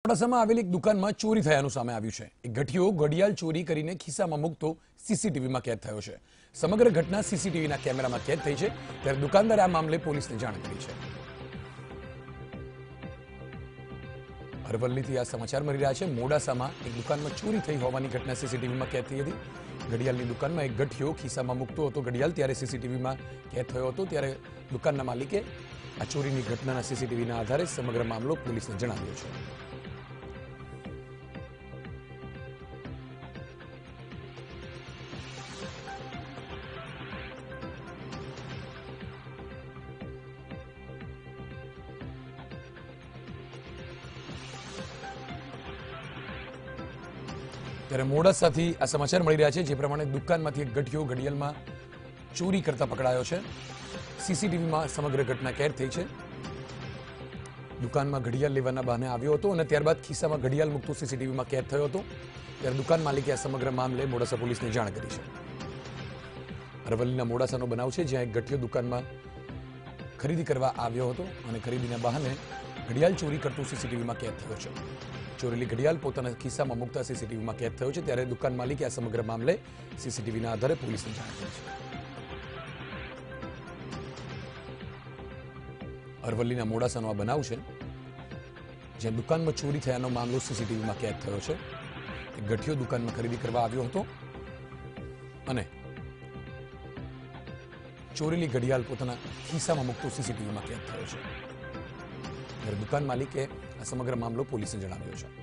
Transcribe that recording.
મોડાસામાં આવેલી એક દુકાનમાં ચોરી થયાનું સામે આવ્યું છે। એક ગઠિયો ઘડિયાળ ચોરી કરીને ખિસ્સામાં મૂકતો સીસીટીવીમાં કેદ થયો છે। સમગ્ર ઘટના સીસીટીવીના કેમેરામાં કેદ થઈ છે, ત્યારે દુકાનદારે આ મામલે પોલીસને જાણ કરી છે। અરવલ્લીથી આ સમાચાર મળી રહ્યા છે। મોડાસામાં એક દુકાનમાં ચોરી થઈ હોવાની ઘટના સીસીટીવીમાં કેદ થઈ હતી। ઘડિયાળની દુકાનમાં એક ગઠિયો ખિસ્સામાં મૂકતો હતો ઘડિયાળ, ત્યારે સીસીટીવીમાં કેદ થયો હતો। ત્યારે દુકાનના માલિકે આ ચોરીની ઘટનાના સીસીટીવીના આધારે સમગ્ર મામલો પોલીસને જણાવ્યો છે। ત્યારે મોડાસાથી આ સમાચાર મળી રહ્યા છે, જે પ્રમાણે દુકાનમાંથી એક ગઠિયો ઘડિયાળમાં ચોરી કરતા પકડાયો છે। સીસીટીવીમાં સમગ્ર ઘટના કેદ થઈ છે। દુકાનમાં ઘડિયાળ લેવાના બહાને આવ્યો હતો અને ત્યારબાદ ખિસ્સામાં ઘડિયાળ મૂકતો સીસીટીવીમાં કેદ થયો હતો। ત્યારે દુકાન માલિકે આ સમગ્ર મામલે મોડાસા પોલીસને જાણ કરી છે। અરવલ્લીના મોડાસાનો બનાવ છે, જ્યાં એક ગઠિયો દુકાનમાં ખરીદી કરવા આવ્યો હતો અને ખરીદીના બહાને ઘડિયાળ ચોરી કરતું સીસીટીવીમાં કેદ થયો છે। ચોરેલી ઘડિયાળ પોતાના ખિસ્સામાં મૂકતા સીસીટીવીમાં કેદ થયો છે, ત્યારે દુકાન માલિકે આ સમગ્ર મામલે સીસીટીવીના આધારે પોલીસને જાણ કરી છે। અરવલ્લીના મોડાસાનો આ બનાવ છે, જ્યાં દુકાનમાં ચોરી થયાનો મામલો સીસીટીવીમાં કેદ થયો છે। એક ગઠિયો દુકાનમાં ખરીદી કરવા આવ્યો હતો અને ચોરેલી ઘડિયાળ પોતાના ખિસ્સામાં મૂકતો સીસીટીવીમાં કેદ થયો છે। ત્યારે દુકાન માલિકે આ સમગ્ર મામલો પોલીસને જણાવ્યો છે।